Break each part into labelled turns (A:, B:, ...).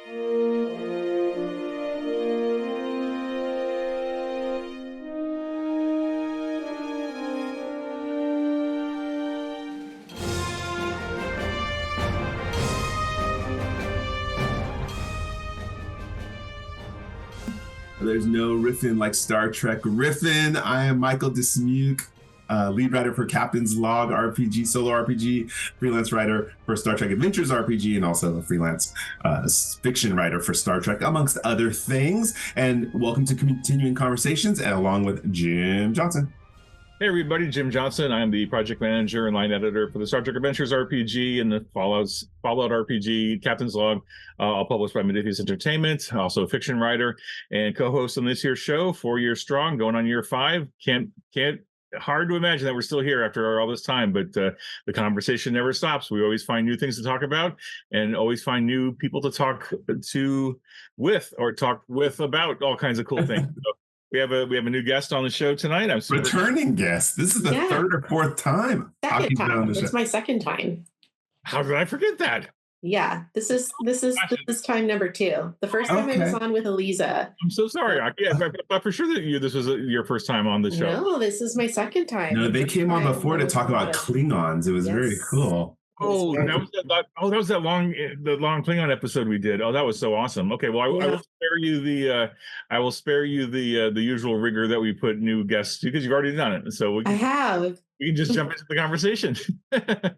A: There's no riffing like Star Trek riffing. I am Michael Dismuke, lead writer for Captain's Log RPG, solo RPG, freelance writer for Star Trek Adventures RPG, and also a freelance fiction writer for Star Trek, amongst other things. And welcome to Continuing Conversations, and along with Jim Johnson.
B: Hey everybody, Jim Johnson. I am the project manager and line editor for the Star Trek Adventures RPG and the Fallout RPG, Captain's Log, all published by Modiphius Entertainment. Also a fiction writer and co-host on this year's show, 4 years strong, going on year 5. Can't hard to imagine that we're still here after all this time, but the conversation never stops. We always find new things to talk about and always find new people to talk with about all kinds of cool things. So, we have a new guest on the show tonight.
A: Returning guest. This is the third or fourth time.
C: Second time. It's my second time.
B: How did I forget that?
C: Yeah, this is time number 2. The first time I was on with Eliza.
B: I'm so sorry. But for sure that this was your first time on the show.
C: No, this is my second time.
A: No, they came on before to talk about Klingons. It was very cool.
B: Oh, that was the long Klingon episode we did. Oh, that was so awesome. Okay, well, I will spare you the usual rigor that we put new guests to because you've already done it. So
C: I have.
B: We can just jump into the conversation.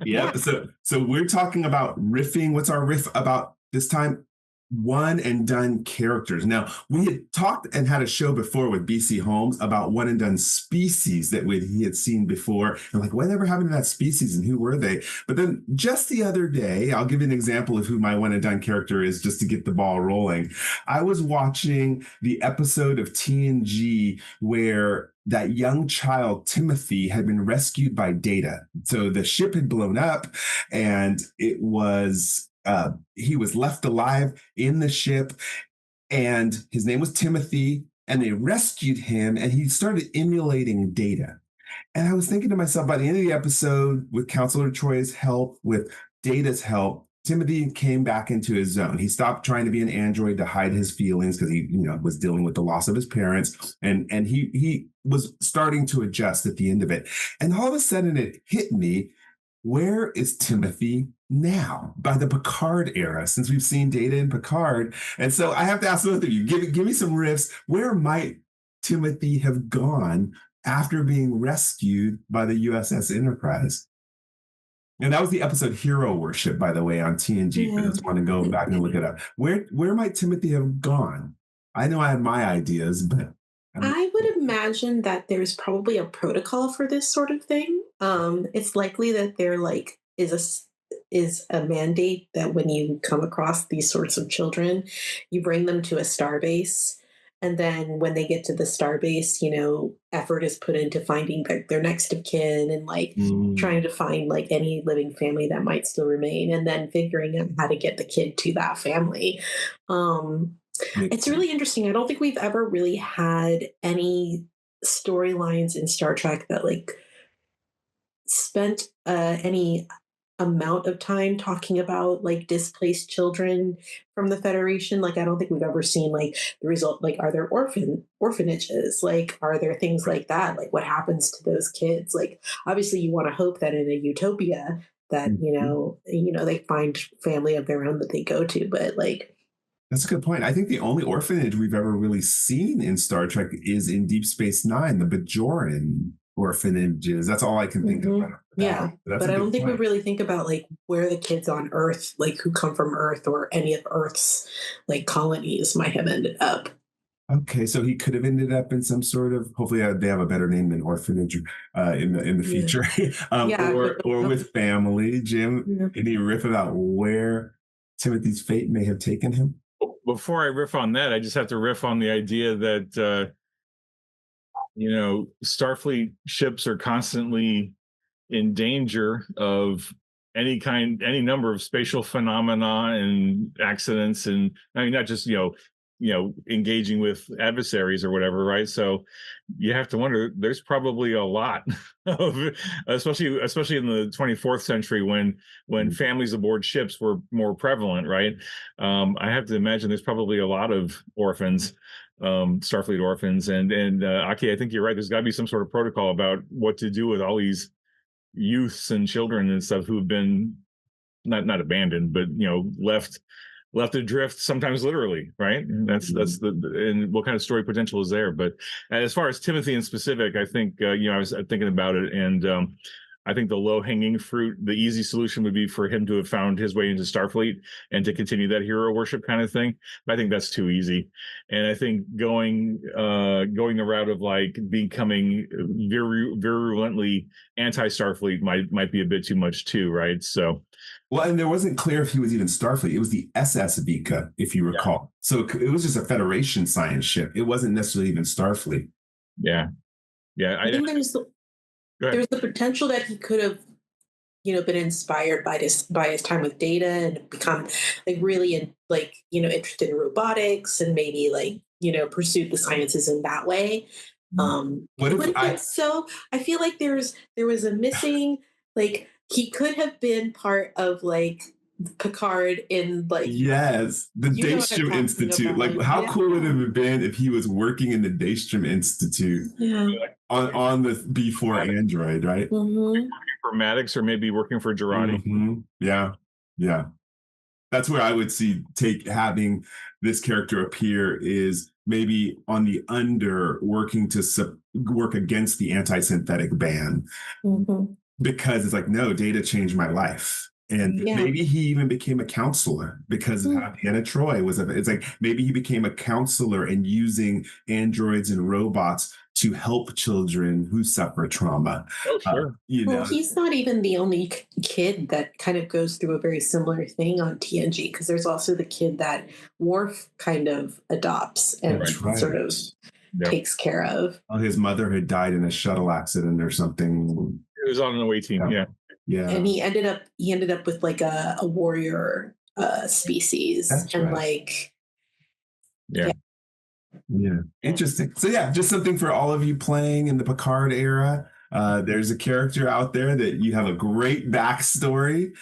A: Yeah. So we're talking about riffing. What's our riff about this time? One and done characters. Now, we had talked and had a show before with BC Holmes about one and done species that he had seen before. And like, whatever happened to that species and who were they? But then just the other day, I'll give you an example of who my one and done character is just to get the ball rolling. I was watching the episode of TNG where that young child, Timothy, had been rescued by Data. So the ship had blown up and it was... he was left alive in the ship, and his name was Timothy, and they rescued him, and he started emulating Data. And I was thinking to myself, by the end of the episode, with Counselor Troy's help, with Data's help, Timothy came back into his zone. He stopped trying to be an android to hide his feelings because he, was dealing with the loss of his parents, and he was starting to adjust at the end of it. And all of a sudden, it hit me. Where is Timothy now by the Picard era, since we've seen Data in Picard? And so I have to ask both of you, give me some riffs. Where might Timothy have gone after being rescued by the USS Enterprise? And that was the episode Hero Worship, by the way, on TNG. For those who want to go back and look it up. Where might Timothy have gone? I know I had my ideas, but...
C: I would imagine that there's probably a protocol for this sort of thing. It's likely that there is a mandate that when you come across these sorts of children, you bring them to a starbase. And then when they get to the starbase, effort is put into finding their next of kin and trying to find any living family that might still remain, and then figuring out how to get the kid to that family. It's really interesting. I don't think we've ever really had any storylines in Star Trek that spent any amount of time talking about displaced children from the Federation. I don't think we've ever seen the result. Are there orphanages? Are there things like that? What happens to those kids? Obviously you want to hope that in a utopia that, they find family of their own that they go to, but
A: that's a good point. I think the only orphanage we've ever really seen in Star Trek is in Deep Space Nine, the Bajoran orphanages. That's all I can think of.
C: Yeah, but I don't think we really think about where the kids on Earth, who come from Earth or any of Earth's colonies might have ended up.
A: Okay, so he could have ended up in some sort of, hopefully they have a better name than orphanage in the future, or with family. Jim, any riff about where Timothy's fate may have taken him?
B: Before I riff on that, I just have to riff on the idea that, Starfleet ships are constantly in danger of any number of spatial phenomena and accidents. And I mean, not just, engaging with adversaries or whatever, right? So you have to wonder, there's probably a lot of, especially in the 24th century when families aboard ships were more prevalent, right? I have to imagine there's probably a lot of orphans, Starfleet orphans, and Aki, I think you're right. There's got to be some sort of protocol about what to do with all these youths and children and stuff who've been not abandoned, but left adrift, sometimes literally, right? And that's the and what kind of story potential is there. But as far as Timothy in specific, I think I was thinking about it, and I think the low-hanging fruit, the easy solution would be for him to have found his way into Starfleet and to continue that hero worship kind of thing. But I think that's too easy. And I think going the route of like becoming virulently anti-Starfleet might be a bit too much too, right? So
A: well, and it wasn't clear if he was even Starfleet. It was the SS Vika, if you recall. So it was just a Federation science ship. It wasn't necessarily even Starfleet.
B: Yeah.
C: I think there's the potential that he could have, been inspired by his time with Data and become like really interested in robotics and maybe pursued the sciences in that way. So I feel like there was a missing, he could have been part of Picard in
A: yes, the Daystrom Institute. How cool would it have been if he was working in the Daystrom Institute on the B4 android, right?
C: Mm-hmm.
B: For Maddox, or maybe working for Jurati.
A: Mm-hmm. Yeah. That's where I would see having this character appear is maybe on the working to work against the anti-synthetic ban.
C: Mm-hmm.
A: Because it's no, Data changed my life. And maybe he even became a counselor because of how Deanna Troi was. It's maybe he became a counselor and using androids and robots to help children who suffer trauma.
B: Oh, sure.
C: He's not even the only kid that kind of goes through a very similar thing on TNG, because there's also the kid that Worf kind of adopts and sort of takes care of.
A: Oh, his mother had died in a shuttle accident or something.
B: It was on an away team,
A: yeah.
C: And he ended up with a warrior species.
A: That's
C: and
A: right. Yeah. Interesting. So just something for all of you playing in the Picard era. There's a character out there that you have a great backstory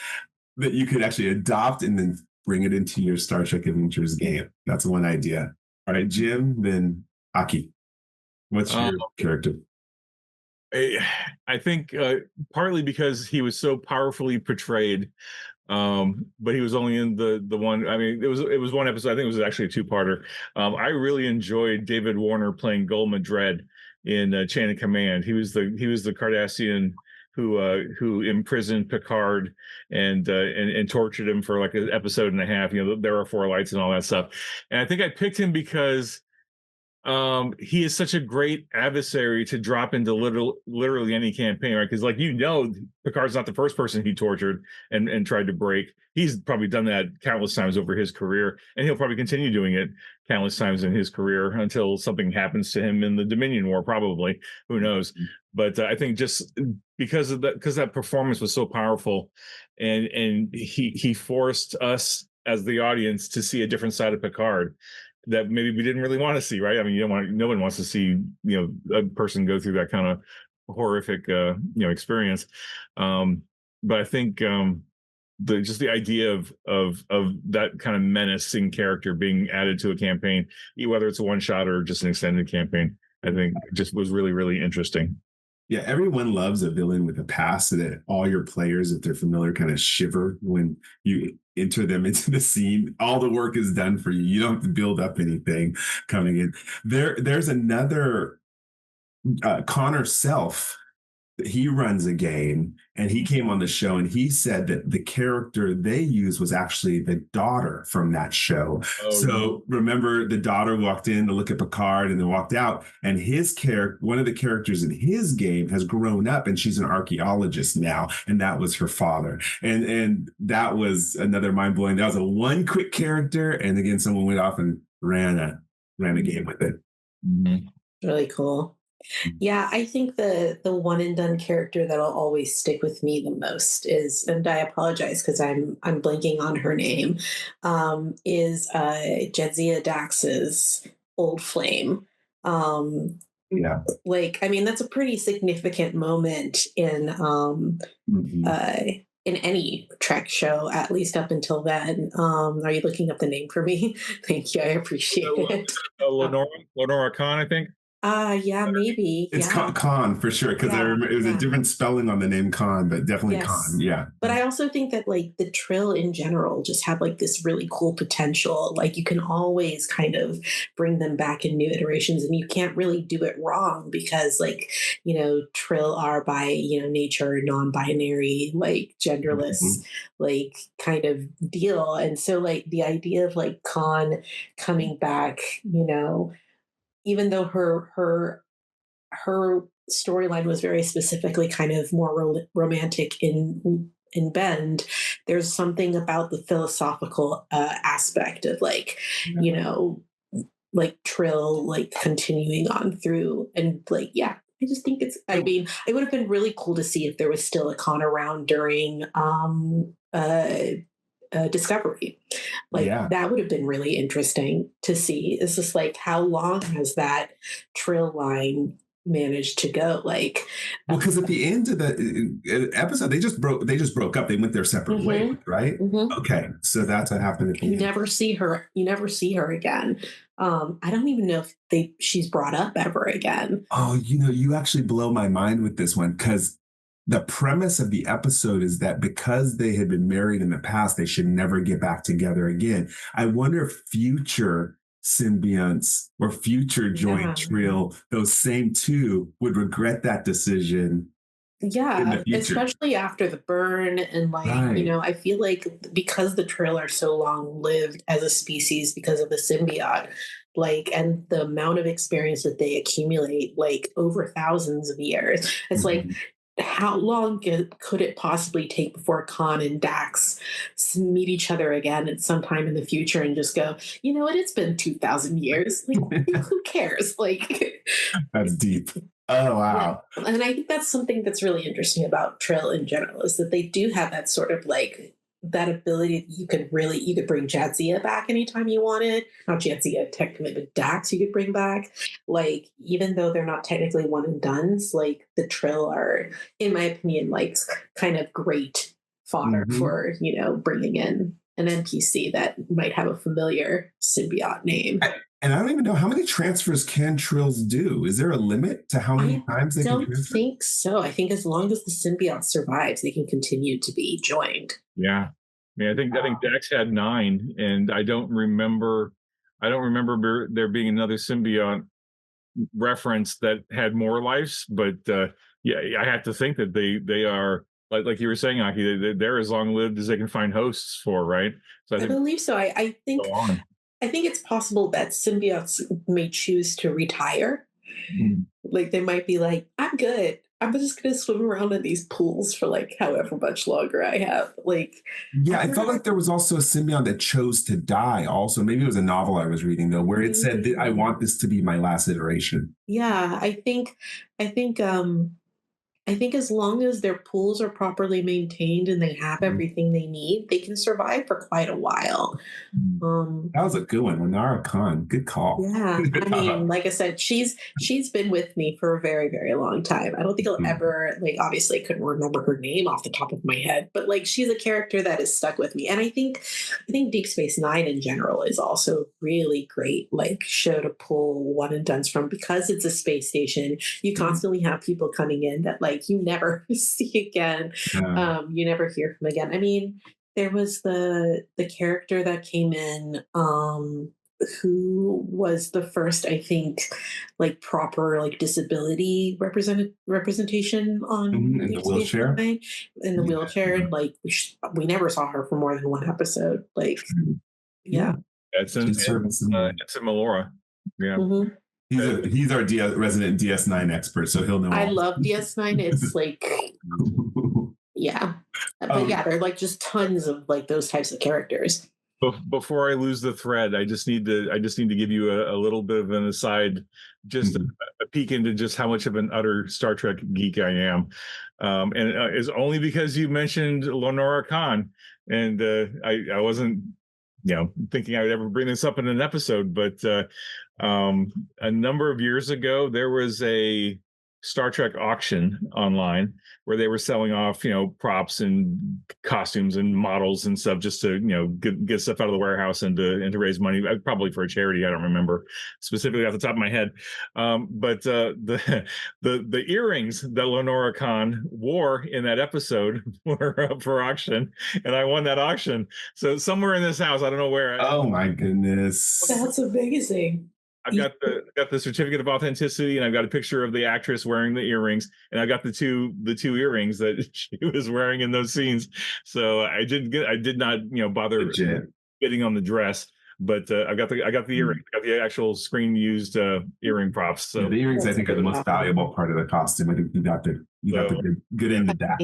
A: that you could actually adopt and then bring it into your Star Trek Adventures game. That's one idea. All right, Jim, then Aki. What's your character?
B: I think partly because he was so powerfully portrayed, but he was only in the one. I mean, it was one episode. I think it was actually a two-parter. I really enjoyed David Warner playing Gul Madred in Chain of Command. He was the Cardassian who imprisoned Picard and tortured him for an episode and a half. There are four lights and all that stuff. And I think I picked him because he is such a great adversary to drop into literally any campaign, right? Because Picard's not the first person he tortured and tried to break. He's probably done that countless times over his career, and he'll probably continue doing it countless times in his career until something happens to him in the Dominion War, probably. Who knows? But I think just because that performance was so powerful, and he forced us as the audience to see a different side of Picard that maybe we didn't really want to see, right? I mean, no one wants to see, a person go through that kind of horrific, experience. But I think the idea of that kind of menacing character being added to a campaign, whether it's a one shot or just an extended campaign, I think just was really, really interesting.
A: Yeah, everyone loves a villain with a past so that all your players, if they're familiar, kind of shiver when you enter them into the scene. All the work is done for you. You don't have to build up anything coming in. There's another Connor Self. He runs a game, and he came on the show and he said that the character they used was actually the daughter from that show. So remember, the daughter walked in to look at Picard and then walked out, and one of the characters in his game has grown up and she's an archaeologist now, and that was her father. And that was another mind-blowing. That was a one quick character, and again, someone went off and ran a game with it.
C: Really cool. Yeah, I think the one and done character that'll always stick with me the most is, and I apologize because I'm blanking on her name, is Jadzia Dax's old flame. Um,
A: Yeah.
C: like, I mean, that's a pretty significant moment
A: Mhm.
C: uh, in any Trek show, at least up until then. Are you looking up the name for me? Thank you, I appreciate it.
B: Lenora Khan, I think.
C: Yeah, maybe.
A: It's
C: Yeah,
A: Khan for sure, because
C: yeah,
A: it was a
C: yeah.
A: different spelling on the name Khan, but definitely Khan.
C: Yes.
A: Yeah.
C: But I also think that like the Trill in general just have like this really cool potential. Like you can always kind of bring them back in new iterations and you can't really do it wrong because like, Trill are by, nature non-binary, like genderless,
A: Mhm.
C: like kind of deal. And so like the idea of like Khan coming back, even though her storyline was very specifically kind of more romantic in Bend. There's something about the philosophical aspect of like, you know, like Trill like continuing on through and like yeah. I just think it's. I mean, it would have been really cool to see if there was still a con around during Discovery. Like
A: Yeah.
C: that would have been really interesting to see. It's just like how long has that Trill line managed to go? Like,
A: Well, because at the end of the episode, they just broke up. They went their separate ways,
C: mhm,
A: right?
C: mhm.
A: Okay, so that's what happened at the
C: You
A: end.
C: never see her. You never see her again. I don't even know if she's brought up ever again.
A: Oh, you actually blow my mind with this one because the premise of the episode is that because they had been married in the past, they should never get back together again. I wonder if future symbionts or future joint
C: Yeah.
A: trio, those same two, would regret that decision in the
C: Yeah,
A: future.
C: especially after the burn and like,
A: Right.
C: I feel like because the Trill are so long lived as a species because of the symbiote, like and the amount of experience that they accumulate like over thousands of years. It's like
A: Mhm.
C: how long could it possibly take before Khan and Dax meet each other again at some time in the future and just go, you know what, it's been 2,000 years. Like, who cares? Like,
A: That's deep. Oh,
C: yeah.
A: wow.
C: And I think that's something that's really interesting about Trill in general is that they do have that sort of like that ability that you could bring Jadzia back anytime you wanted. Not Jadzia technically, but Dax you could bring back. Like, even though they're not technically one and done's, like the Trill are, in my opinion, like kind of great fodder
A: Mhm.
C: for, bringing in an NPC that might have a familiar symbiote name.
A: And I don't even know how many transfers can trills do. Is there a limit to how many
C: I
A: times they can
C: don't
A: transfer?
C: think so. I think as long as the symbiote survives, they can continue to be joined.
B: Yeah. Yeah, I think Dax had 9, and I don't remember there being another symbiote reference that had more lives, but yeah, I have to think that they are like you were saying, Aki, they're as long lived as they can find hosts for, right? So I
C: I
B: think
C: believe so. I
B: go
C: think
B: on.
C: I think it's possible that symbiotes may choose to retire.
B: Mm.
C: Like they might be like, I'm good. I'm just gonna swim around in these pools for like however much longer I have. Like
A: Yeah,
C: I
A: I
C: don't
A: felt
C: know.
A: like there was also a symbiote that chose to die. Also, maybe it was a novel I was reading though, where it said that I
C: Maybe.
A: want this to be my last iteration.
C: Yeah, I think as long as their pools are properly maintained and they have
A: Mhm.
C: everything they need, they can survive for quite a while.
A: Mm.
C: Um,
A: That was a good one, Renara Khan. Good call.
C: yeah, I mean, like I said, she's been with me for a very, very long time. I don't think I'll
A: Mhm.
C: ever like obviously I couldn't remember her name off the top of my head, but like she's a character that is stuck with me. And I think Deep Space Nine in general is also really great, like show to pull one and done's from because it's a space station. You constantly have people coming in that like you never see again.
A: Yeah.
C: You never hear from again. I mean, there was the character that came in who was the first I think like proper like disability representation on
A: In the
C: Deep Space
A: wheelchair.
C: Nine in the
A: Yeah.
C: wheelchair and like we never saw her for more than one episode like
A: True. Yeah.
C: yeah.
A: She's serving some.
B: It's in Melora. Yeah.
C: Hmm.
A: He's our resident DS9 expert, so he'll know
C: I
A: all.
C: love DS9. It's like yeah, but
A: um,
C: yeah, there are like just tons of like those types of characters.
B: Before I lose the thread, I just need to give you a little bit of an aside, just a peek into just how much of an utter Star Trek geek I am, and it's only because you mentioned Lenora Khan, and I wasn't thinking I would ever bring this up in an episode, but a number of years ago there was a Star Trek auction online where they were selling off, props and costumes and models and stuff just to, get stuff out of the warehouse and to raise money, probably for a charity. I don't remember specifically off the top of my head. But the earrings that Lenora Khan wore in that episode were up for auction, and I won that auction. So somewhere in this house, I don't know where.
A: Oh my goodness.
C: That's amazing.
B: I've got the certificate of authenticity, and I've got a picture of the actress wearing the earrings, and I got the two earrings that she was wearing in those scenes. So I did not bother bidding on the dress, but I got the earrings, I got the actual screen used earring props. So
A: the earrings, I think, are the most valuable part of the costume. I think you got the good end of that.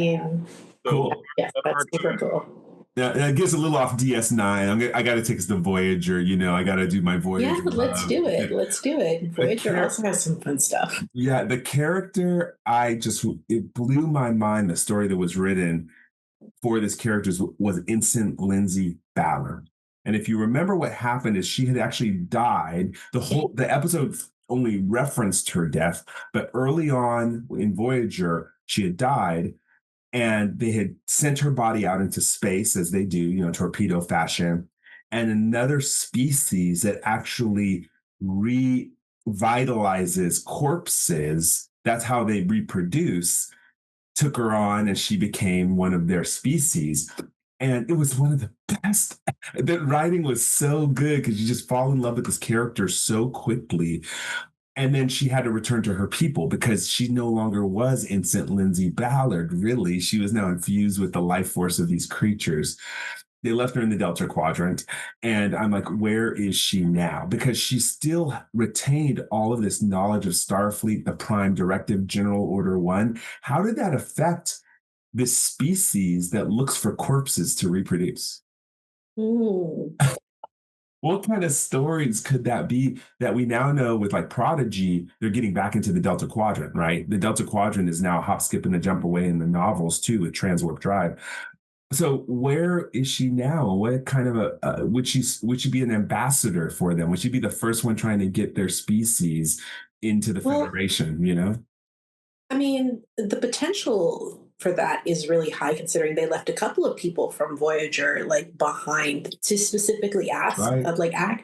A: Cool.
C: Yeah, that's super cool.
A: Yeah, it gets a little off DS9. I got to take us to Voyager. I got to do my Voyager.
C: Yeah, let's do it. Let's do it. Voyager also has some fun stuff.
A: Yeah, the character, it blew my mind. The story that was written for this character was Ensign Lindsay Ballard. And if you remember what happened is she had actually died. The episode only referenced her death, but early on in Voyager, she had died. And they had sent her body out into space, as they do, torpedo fashion. And another species that actually revitalizes corpses, that's how they reproduce, took her on, and she became one of their species. And it was one of the best. The writing was so good because you just fall in love with this character so quickly. And then she had to return to her people because she no longer was Ensign Lindsay Ballard, really. She was now infused with the life force of these creatures. They left her in the Delta Quadrant. And I'm like, where is she now? Because she still retained all of this knowledge of Starfleet, the Prime Directive, General Order 1. How did that affect this species that looks for corpses to reproduce? What kind of stories could that be that we now know with like Prodigy, they're getting back into the Delta Quadrant, right? The Delta Quadrant is now hop, skip, and a jump away in the novels too with Transwarp Drive. So where is she now? What kind of would she be an ambassador for them? Would she be the first one trying to get their species into the Federation,
C: I mean, the potential for that is really high considering they left a couple of people from Voyager behind to specifically act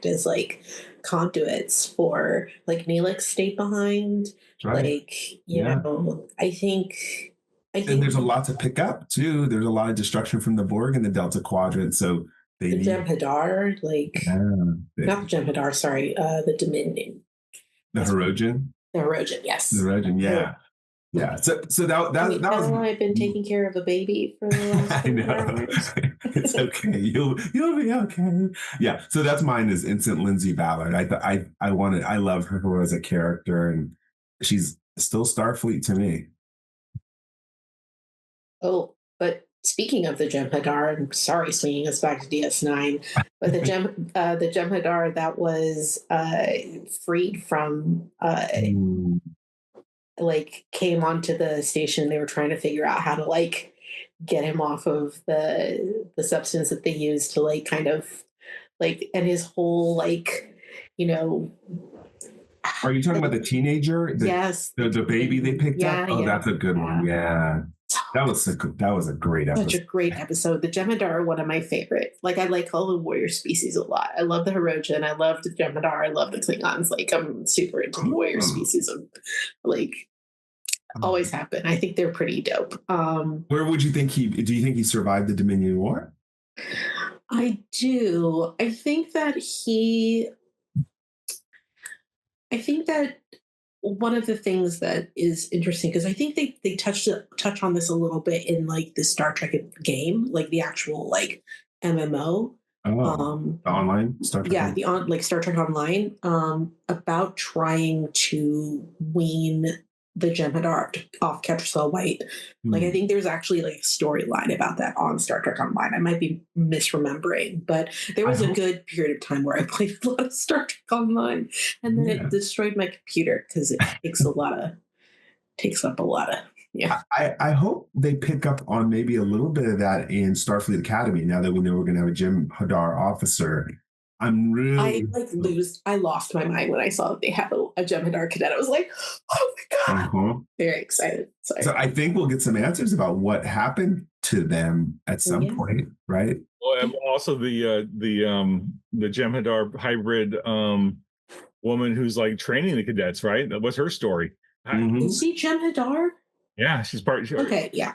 C: as conduits for Neelix stayed behind.
A: Right.
C: I think
A: and there's a lot to pick up too. There's a lot of destruction from the Borg in the Delta Quadrant. So
C: the Jem'Hadar, not the Jem'Hadar, sorry, the Dominion.
A: The Hirogen?
C: The Hirogen, yes.
A: The Hirogen, yeah. Yeah. So that was
C: why I've been taking care of a baby for the last
A: I know.
C: hours.
A: It's okay. You'll be okay. Yeah. So that's mine is Ensign Lindsay Ballard. I love her as a character, and she's still Starfleet to me.
C: Oh, but speaking of the Jem'Hadar, I'm sorry, swinging us back to DS9, but the Jem'Hadar that was freed from came onto the station. They were trying to figure out how to get him off of the substance that they used to and his whole
A: Are you talking about the teenager?
C: Yes.
A: The baby they picked up? Oh, that's a good one. Yeah. That was a great episode. Such
C: a great episode. The Jem'Hadar are one of my favorites. I like all the warrior species a lot. I love the Hirogen. I love the Jem'Hadar. I love the Klingons. I'm super into the warrior species. Always have been. I think they're pretty dope.
A: Where would you think do you think he survived the Dominion War?
C: I do. I think that one of the things that is interesting, because I think they touch on this a little bit in the Star Trek game, the actual MMO.
A: The online Star Trek.
C: Yeah, the Star Trek Online, about trying to wean the Jem'Hadar off Ketracel White. Like, I think there's actually like a storyline about that on Star Trek Online. I might be misremembering, but there was a good period of time where I played a lot of Star Trek Online, and then it destroyed my computer because it takes up a lot of. Yeah.
A: I hope they pick up on maybe a little bit of that in Starfleet Academy now that we know we're going to have a Jem'Hadar officer. I'm really.
C: I lost my mind when I saw that they had a Jem'Hadar cadet. I was like, oh my God. Very excited. Sorry.
A: So I think we'll get some answers about what happened to them at some point, right?
B: Well, and also the Jem'Hadar hybrid woman who's like training the cadets, right? What's her story?
C: Is she Jem'Hadar?
B: Yeah, she's part.
C: Okay, yeah.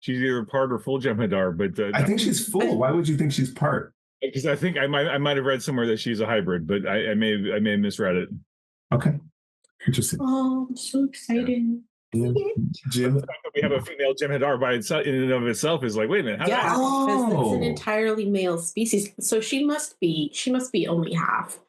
B: She's either part or full Jem'Hadar, but
A: I think she's full. Why would you think she's part?
B: Because I think I might have read somewhere that she's a hybrid, but I may have misread it.
A: Okay, interesting.
C: Oh, I'm so excited.
A: Yeah. Jim,
B: the fact that we have a female Jem'Hadar by itself in and of itself is like, wait a minute.
C: Because it's an entirely male species, so she must be only half.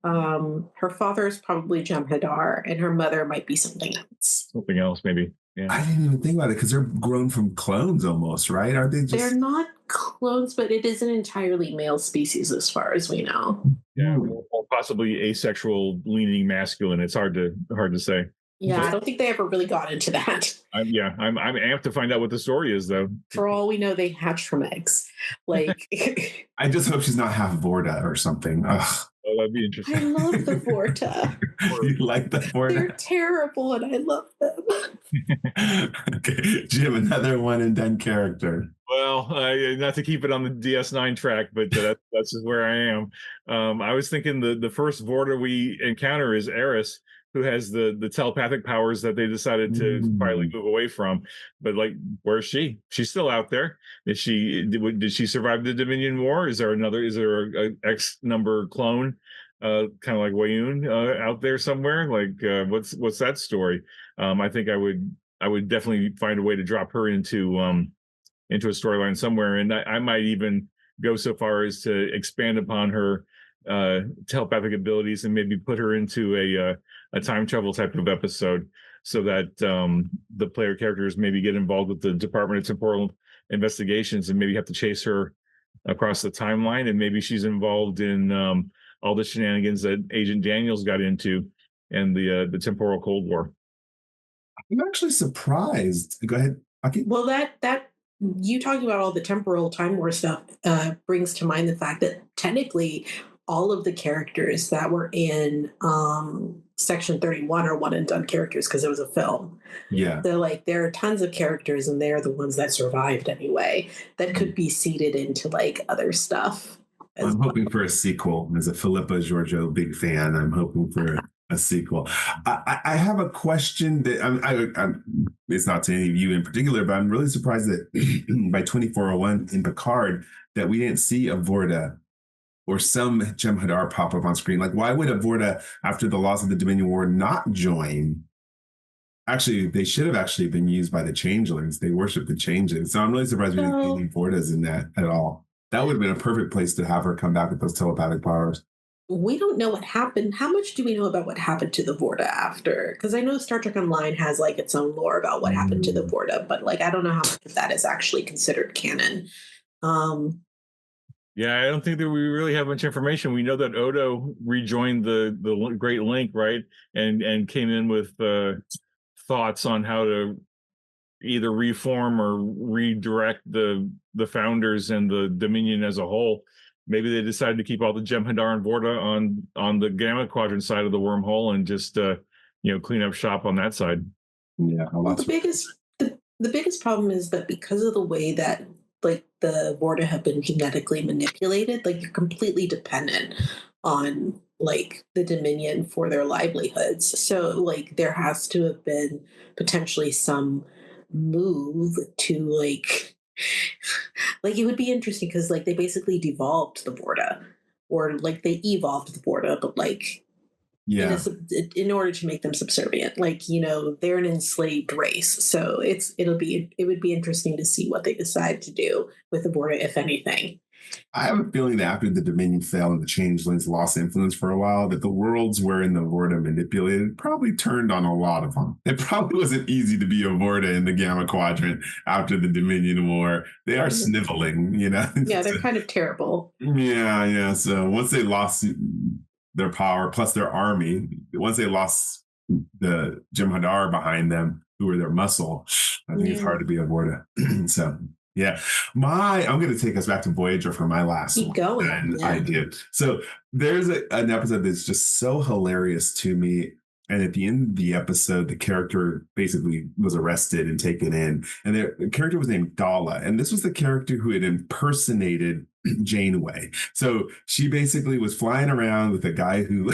C: Her father is probably Jem'Hadar, and her mother might be something else.
B: Something else, maybe. Yeah.
A: I didn't even think about it because they're grown from clones almost, right? Are they just?
C: They're not clones, but it is an entirely male species as far as we know.
B: Yeah, or possibly asexual leaning masculine. It's hard to say.
C: Yeah, I don't think they ever really got into that.
B: I'm amped to find out what the story is, though.
C: For all we know, they hatch from eggs. Like,
A: I just hope she's not half Vorta or something. Ugh.
B: Oh, that'd be interesting.
C: I love the Vorta.
A: You like the Vorta?
C: They're terrible, and I love them.
A: Okay, Jim, another one and done character.
B: Well, not to keep it on the DS9 track, but that's just where I am. I was thinking the first Vorta we encounter is Eris, who has the telepathic powers that they decided to finally move away from. But like, where is she? She's still out there. Did she survive the Dominion War? Is there a X number clone, kind of like Wayun, out there somewhere? Like, what's that story? I think I would definitely find a way to drop her into a storyline somewhere, and I might even go so far as to expand upon her telepathic abilities and maybe put her into a time travel type of episode, so that the player characters maybe get involved with the Department of Temporal Investigations and maybe have to chase her across the timeline, and maybe she's involved in all the shenanigans that Agent Daniels got into and the temporal Cold War.
A: I'm actually surprised. Go ahead, Aki.
C: Well, that you talking about all the temporal time war stuff brings to mind the fact that technically all of the characters that were in Section 31 are one and done characters because it was a film.
A: Yeah.
C: So like there are tons of characters, and they're the ones that survived anyway, that could be seeded into like other stuff.
A: I'm hoping for a sequel. As a Philippa Giorgio big fan, I'm hoping for a sequel. I have a question that it's not to any of you in particular, but I'm really surprised that by 2401 in Picard that we didn't see a Vorta or some Jem'Hadar pop up on screen. Like, why would a Vorta, after the loss of the Dominion War, not join? Actually, they should have actually been used by the Changelings. They worship the Changelings. So I'm really surprised we didn't see any Vortas in that at all. That would have been a perfect place to have her come back with those telepathic powers.
C: We don't know what happened. How much do we know about what happened to the Vorta after? Because I know Star Trek Online has like its own lore about what happened to the Vorta, but like I don't know how much of that is actually considered canon.
B: Yeah, I don't think that we really have much information. We know that Odo rejoined the Great Link, right, and came in with thoughts on how to either reform or redirect the founders and the Dominion as a whole. Maybe they decided to keep all the Jem'Hadar and Vorta on the Gamma Quadrant side of the wormhole and just clean up shop on that side.
A: Yeah,
C: well, the biggest problem is that because of the way that like the Vorta have been genetically manipulated, like you're completely dependent on like the Dominion for their livelihoods. So like there has to have been potentially some move to like it would be interesting because like they basically devolved the Vorta, or like they evolved the Vorta, but like in order to make them subservient, like they're an enslaved race. So it would be interesting to see what they decide to do with the Vorta, if anything.
A: I have a feeling that after the Dominion fell and the Changelings lost influence for a while, that the worlds wherein the Vorta manipulated probably turned on a lot of them. It probably wasn't easy to be a Vorta in the Gamma Quadrant after the Dominion War. They are sniveling, you know?
C: Yeah, they're kind of terrible.
A: Yeah. So once they lost their power plus their army, once they lost the Jem'Hadar behind them, who were their muscle, I think it's hard to be a Vorta. So yeah, I'm going to take us back to Voyager for my last
C: Keep
A: one.
C: going.
A: And I did. So there's an episode that's just so hilarious to me. And at the end of the episode, the character basically was arrested and taken in. And the character was named Dala. And this was the character who had impersonated Janeway. So she basically was flying around with a guy who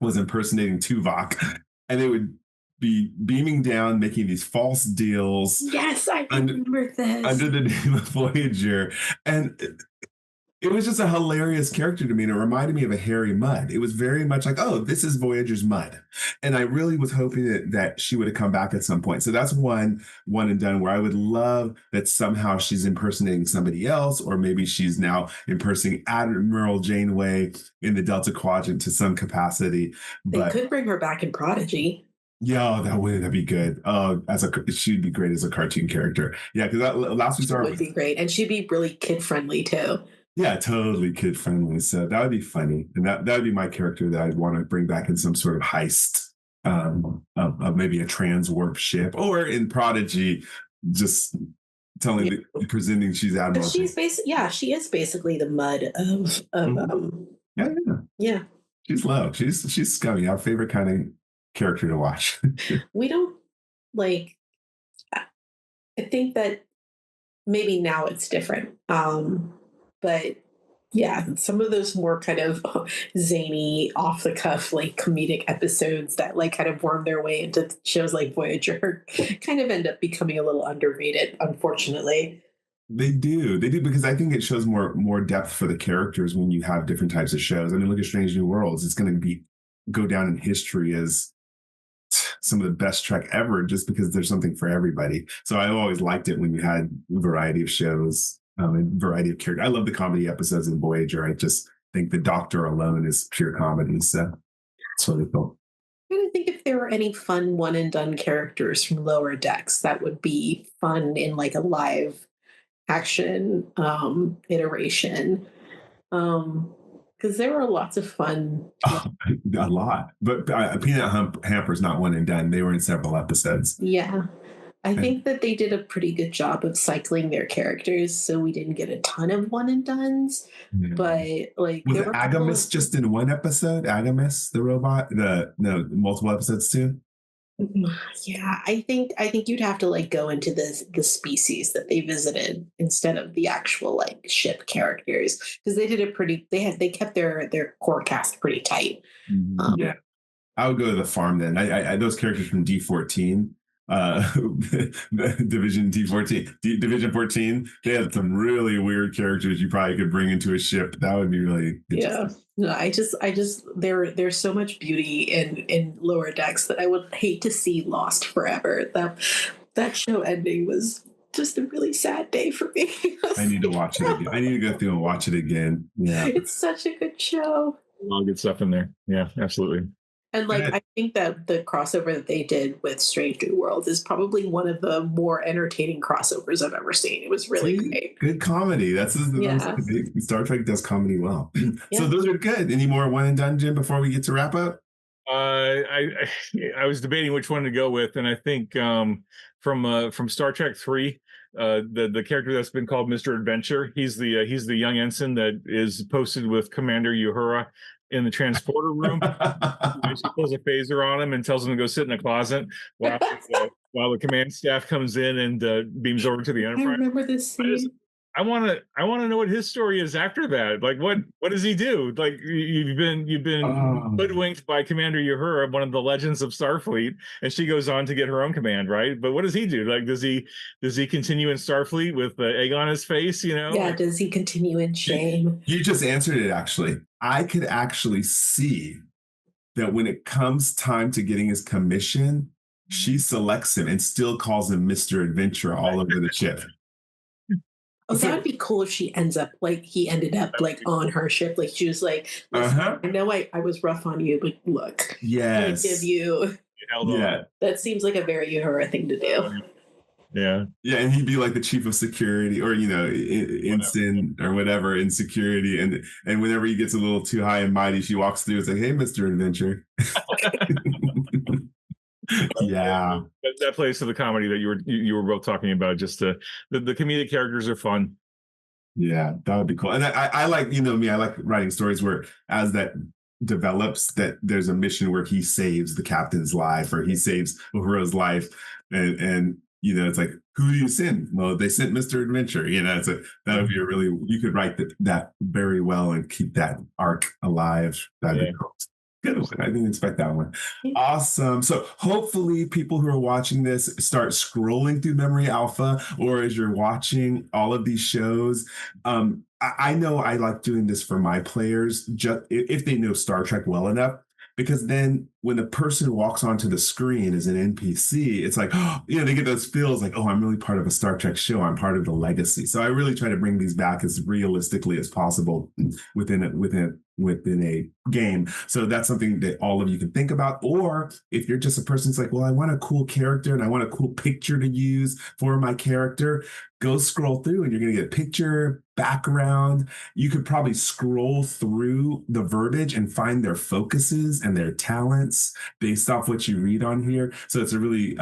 A: was impersonating Tuvok. And they would be beaming down, making these false deals.
C: Yes, I remember this.
A: Under the name of Voyager. And it was just a hilarious character to me. And it reminded me of a Harry Mudd. It was very much like, oh, this is Voyager's Mudd. And I really was hoping that she would have come back at some point. So that's one and done where I would love that somehow she's impersonating somebody else, or maybe she's now impersonating Admiral Janeway in the Delta Quadrant to some capacity.
C: They could bring her back in Prodigy.
A: Yeah, that'd be good. She'd be great as a cartoon character. Yeah, because last we started
C: would be great, and she'd be really kid friendly too.
A: Yeah, totally kid friendly. So that would be funny, and that would be my character that I'd want to bring back in some sort of heist of maybe a transwarp ship, or in Prodigy, just presenting she's Admiral.
C: She is basically the Mudd of
A: yeah. She's low. She's scummy. Our favorite kind of character to watch.
C: We don't like. I think that maybe now it's different. But yeah, some of those more kind of zany, off the cuff, like comedic episodes that like kind of worm their way into shows like Voyager kind of end up becoming a little underrated, unfortunately.
A: They do because I think it shows more depth for the characters when you have different types of shows. I mean, look at Strange New Worlds. It's going to go down in history as some of the best Trek ever, just because there's something for everybody. So I always liked it when you had a variety of shows. A variety of characters. I love the comedy episodes in Voyager. I just think the Doctor alone is pure comedy. So it's really cool.
C: I'm trying to think if there were any fun one and done characters from Lower Decks that would be fun in like a live action iteration. Because there were lots of fun.
A: A lot. But Peanut Hamper's not one and done. They were in several episodes.
C: Yeah. I think that they did a pretty good job of cycling their characters, so we didn't get a ton of one and dones. Yeah. But like,
A: was Agamis just in one episode? Agamis, the robot, no, multiple episodes too.
C: Yeah, I think you'd have to like go into the species that they visited instead of the actual like ship characters, because they did it pretty. They kept their core cast pretty tight.
A: Yeah, I would go to the farm then. I those characters from D14. Division D14, Division 14. They had some really weird characters you probably could bring into a ship. That would be really interesting.
C: No, I just there's so much beauty in Lower Decks that I would hate to see lost forever. That show ending was just a really sad day for me.
A: I need to watch it again. I need to go through and watch it again. Yeah,
C: it's such a good show.
B: A lot of good stuff in there. Yeah, absolutely.
C: And like, I think that the crossover that they did with Strange New Worlds is probably one of the more entertaining crossovers I've ever seen. It was really great.
A: Good comedy. Star Trek does comedy well. So those are good. Any more one and done, Jim, before we get to wrap up?
B: I was debating which one to go with, and I think from Star Trek 3, the character that's been called Mr. Adventure, he's the young ensign that is posted with Commander Uhura in the transporter room. She pulls a phaser on him and tells him to go sit in a closet while the command staff comes in and beams over to the Enterprise.
C: I remember this scene.
B: I want to know what his story is after that. Like, what does he do? Like, you've been hoodwinked by Commander Uhura, one of the legends of Starfleet, and she goes on to get her own command, right? But what does he do? Like, does he continue in Starfleet with the egg on his face? You know?
C: Yeah. Does he continue in shame?
A: You just answered it. Actually, I could actually see that when it comes time to getting his commission, she selects him and still calls him Mr. Adventure all over the ship.
C: Oh, that
A: So,
C: would be cool if she ends up like he ended up like on her ship. Like she was like, listen,
A: uh-huh.
C: I know I was rough on you, but look, I'm gonna give
A: Yes.
C: you
B: Held on.
A: Yeah.
C: that seems like a very Uhura thing to do.
B: Yeah.
A: Yeah, and he'd be like the chief of security, or ensign or whatever in security, and whenever he gets a little too high and mighty, she walks through. It's like, hey, Mister Adventure. Yeah,
B: That plays to the comedy that you were both talking about. Just the comedic characters are fun.
A: yeah, that would be cool. And I like, me, I like writing stories where as that develops, that there's a mission where he saves the captain's life or he saves Uhura's life, and it's like, who do you send? Well, they sent Mister Adventure. It's like that would be a really, you could write that very well and keep that arc alive. That'd
B: Yeah.
A: be cool. Good one. I didn't expect that one. Awesome. So hopefully people who are watching this start scrolling through Memory Alpha, or as you're watching all of these shows. I know I like doing this for my players, just if they know Star Trek well enough, because then when the person walks onto the screen as an NPC, it's like, they get those feels like, oh, I'm really part of a Star Trek show. I'm part of the legacy. So I really try to bring these back as realistically as possible within a game. So that's something that all of you can think about. Or if you're just a person that's like, well, I want a cool character and I want a cool picture to use for my character, go scroll through and you're going to get a picture, background. You could probably scroll through the verbiage and find their focuses and their talents based off what you read on here. So it's a really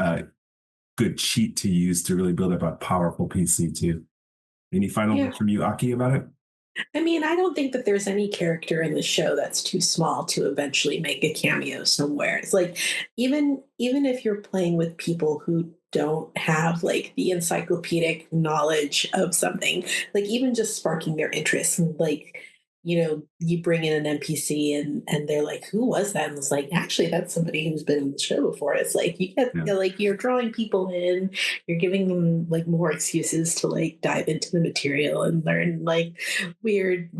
A: good cheat to use to really build up a powerful PC too. Any final words from you, Aki, about it?
C: I mean, I don't think that there's any character in the show that's too small to eventually make a cameo somewhere. It's like even if you're playing with people who don't have like the encyclopedic knowledge of something, like even just sparking their interest and like you bring in an NPC and they're like, who was that? And it's like, actually, that's somebody who's been in the show before. It's like you get like you're drawing people in, you're giving them like more excuses to like dive into the material and learn like weird,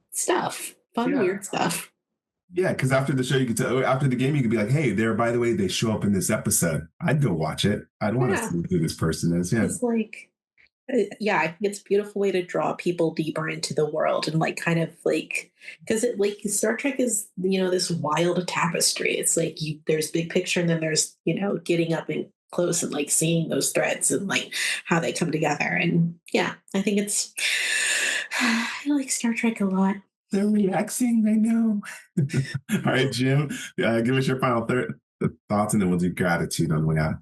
C: stuff, fun, weird stuff.
A: Yeah, because after the show, you could tell, after the game, you could be like, hey, there, by the way, they show up in this episode. I'd go watch it. I'd want to
C: Yeah.
A: see who this person is. Yeah.
C: It's like, yeah, I think it's a beautiful way to draw people deeper into the world and like kind of like because it like Star Trek is this wild tapestry. It's like there's big picture and then there's getting up and close and like seeing those threads and like how they come together. And yeah, I think it's I like Star Trek a lot.
A: They're relaxing, I know. All right, Jim, give us your final thoughts and then we'll do gratitude on the way out.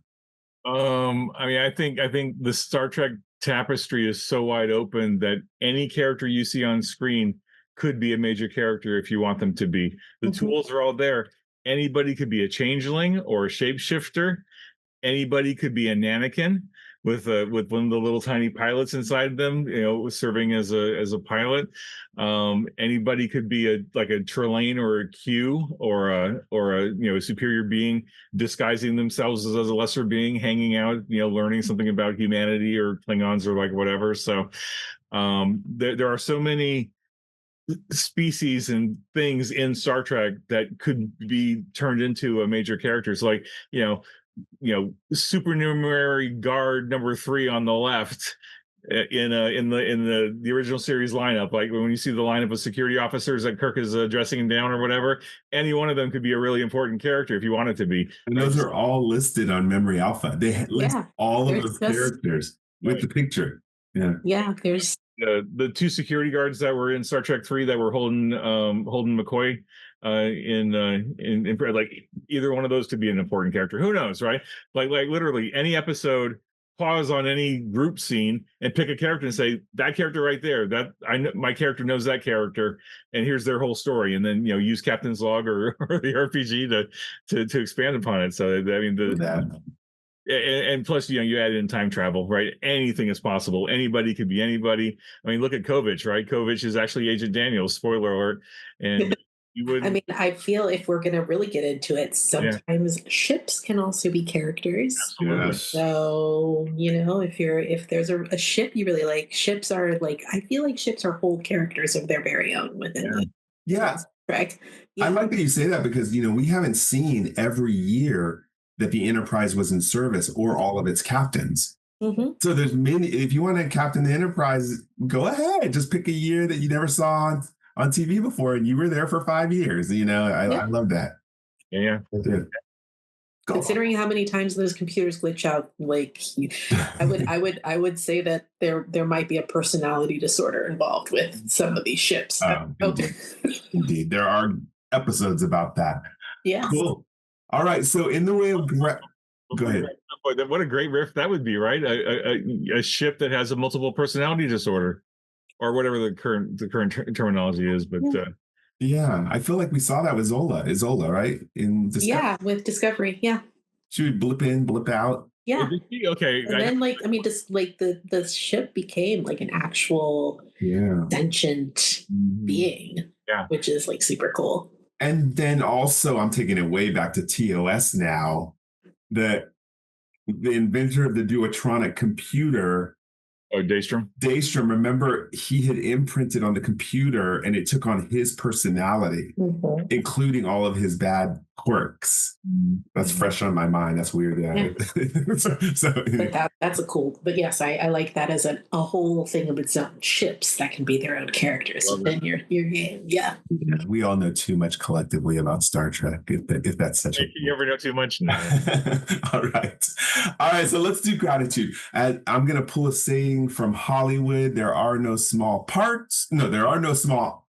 B: I mean, I think the Star Trek tapestry is so wide open that any character you see on screen could be a major character if you want them to be. The tools are all there. Anybody could be a changeling or a shapeshifter. Anybody could be a Nannikin with one of the little tiny pilots inside them, serving as a pilot. Anybody could be a Trelane or a Q or a superior being disguising themselves as a lesser being, hanging out, learning something about humanity or Klingons or like whatever. So there are so many species and things in Star Trek that could be turned into a major character. So like, supernumerary guard number 3 on the left in the original series lineup, like when you see the lineup of security officers that Kirk is dressing down or whatever, any one of them could be a really important character if you want it to be.
A: And those are all listed on Memory Alpha. They list all of those characters with the picture.
C: Yeah, there's
B: the 2 security guards that were in Star Trek 3 that were Holden McCoy in like either one of those could be an important character. Who knows, right? Like literally any episode, pause on any group scene and pick a character and say that character right there, that I know my character knows that character and here's their whole story, and then use Captain's Log or the RPG to expand upon it. So I mean and plus, you add in time travel, right? Anything is possible. Anybody could be anybody. I mean, look at Kovich, right? Kovich is actually Agent Daniels, spoiler alert. And you would.
C: I mean, I feel if we're going to really get into it, sometimes ships can also be characters.
A: Yes.
C: So, if there's a ship you really like, ships are like, I feel like ships are whole characters of their very own within the Trek.
A: I like that you say that because, we haven't seen every year that the Enterprise was in service or all of its captains. So there's many. If you want to captain the Enterprise, go ahead. Just pick a year that you never saw on TV before, and you were there for 5 years. I love that.
B: Yeah.
A: Go.
C: Considering how many times those computers glitch out, like I would say that there might be a personality disorder involved with some of these ships.
A: Indeed, there are episodes about that.
C: Yes.
A: Cool. All right. So in the way of go ahead.
B: What a great riff that would be, right? A ship that has a multiple personality disorder, or whatever the current terminology is. But
A: yeah, I feel like we saw that with Isola, right? In Discovery.
C: Yeah, with Discovery. Yeah.
A: She would blip in, blip out.
C: Yeah.
B: Okay.
C: And then just like the ship became like an actual sentient being.
B: Yeah.
C: Which is like super cool.
A: And then also I'm taking it way back to TOS now. The inventor of the Duotronic computer.
B: Oh, Daystrom.
A: Remember, he had imprinted on the computer and it took on his personality, including all of his bad quirks. That's fresh on my mind. That's weird. Yeah.
C: But that's a cool, but yes, I like that as a whole thing of its own. Ships that can be their own characters in your game. Yeah.
A: We all know too much collectively about Star Trek, if that's such
B: You ever know too much? No.
A: All right. So let's do gratitude. I'm going to pull a saying from Hollywood. There are no small parts. No, there are no small.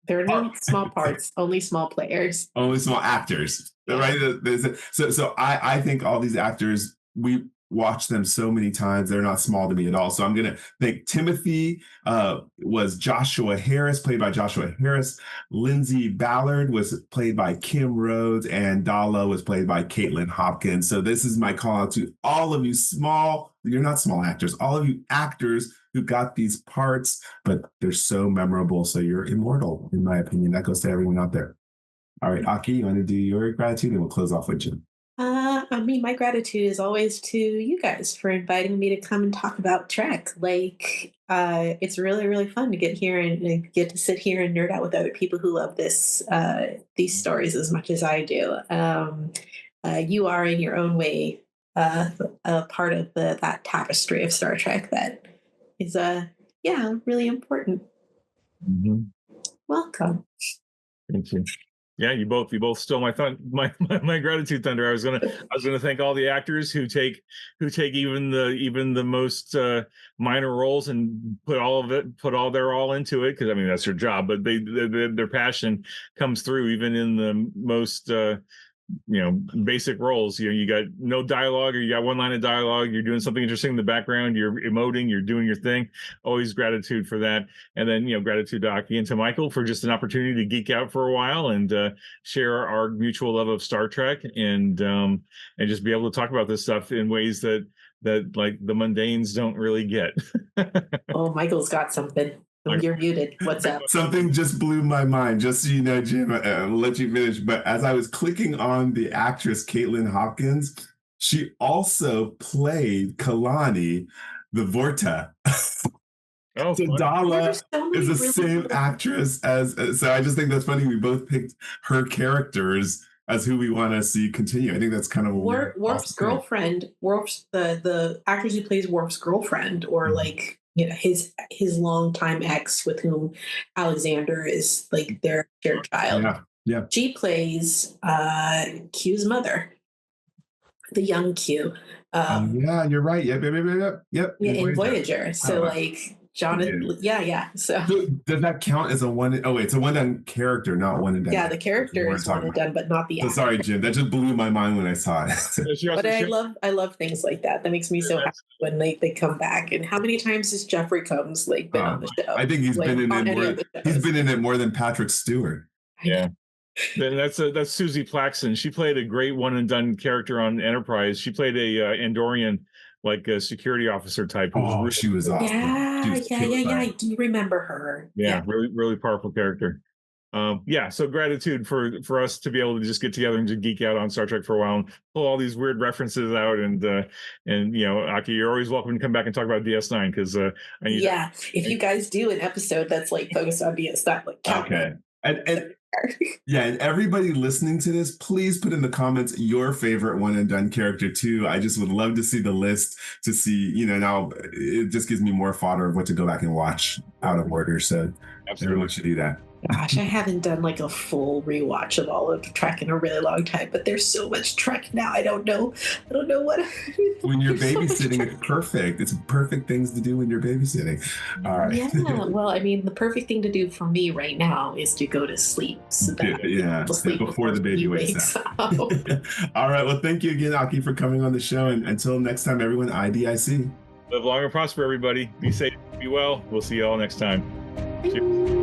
C: There are no small parts, only small players.
A: Only small actors. Yeah. Right? So I think all these actors, we watch them so many times, they're not small to me at all. So I'm going to think Timothy was Joshua Harris, played by Joshua Harris. Lindsay Ballard was played by Kim Rhodes, and Dala was played by Caitlin Hopkins. So this is my call out to all of you you're not small actors, all of you actors who got these parts, but they're so memorable. So you're immortal, in my opinion. That goes to everyone out there. All right, Aki, you want to do your gratitude and we'll close off with you.
C: My gratitude is always to you guys for inviting me to come and talk about Trek. Like, it's really, really fun to get here and get to sit here and nerd out with other people who love these stories as much as I do. You are in your own way a part of that tapestry of Star Trek that is, really important.
B: Mm-hmm.
C: Welcome.
B: Thank you. Yeah, you both stole my gratitude thunder. I was gonna thank all the actors who take even the most minor roles and put all their all into it, because I mean that's their job, but their passion comes through even in the most basic roles. You got no dialogue, or you got one line of dialogue, you're doing something interesting in the background, you're emoting, you're doing your thing. Always gratitude for that. And then gratitude to Aki and to Michael for just an opportunity to geek out for a while and share our mutual love of Star Trek, and just be able to talk about this stuff in ways that like the mundanes don't really get.
C: Oh, Michael's got something. You're muted. What's up?
A: Something just blew my mind. Just so you know, Jim, I'll let you finish. But as I was clicking on the actress Caitlin Hopkins, she also played Kalani, the Vorta.
B: Oh,
A: so Dala is the same actress as. So I just think that's funny. We both picked her characters as who we want to see continue. I think that's kind of
C: Worf's girlfriend. Worf's the actress who plays Worf's girlfriend, or like his longtime ex, with whom Alexander is like their shared child.
A: Yeah.
C: She plays Q's mother, the young Q.
A: Yeah, you're right. Yep.
C: Yeah, in Voyager. So like Jonathan. Yeah. So
A: does that count as a one? Oh wait, it's a one done character, not one and done.
C: Yeah, the character is one and done, but not the actor.
A: So sorry, Jim. That just blew my mind when I saw it.
C: But I love things like that. That makes me so happy when they come back. And how many times has Jeffrey Combs been on the show?
A: I think he's been in it more. He's been in it more than Patrick Stewart.
B: Yeah. Then that's Susie Plaxton. She played a great one and done character on Enterprise. She played a Andorian, like a security officer type.
A: She was awesome.
C: Yeah. I do remember her.
B: Yeah. Really, really powerful character. So gratitude for us to be able to just get together and just geek out on Star Trek for a while and pull all these weird references out, and Aki, you're always welcome to come back and talk about DS9, because if
C: you guys do an episode that's like focused on DS9, like
A: okay. And Yeah, and everybody listening to this, please put in the comments your favorite one and done character too. I just would love to see the list to see, now it just gives me more fodder of what to go back and watch out of order. So everyone should do that.
C: Gosh, I haven't done like a full rewatch of all of Trek in a really long time, but there's so much Trek now. I don't know what.
A: When you're
C: There's so much
A: babysitting,
C: Trek.
A: it's perfect. It's perfect things to do when you're babysitting. All right.
C: Yeah, well, I mean, the perfect thing to do for me right now is to go to sleep so that I can be able to sleep
A: before the baby
C: he
A: wakes up.
C: up.
A: All right. Well, thank you again, Aki, for coming on the show. And until next time, everyone, IDIC.
B: Live long and prosper, everybody. Be safe, be well. We'll see you all next time. Cheers.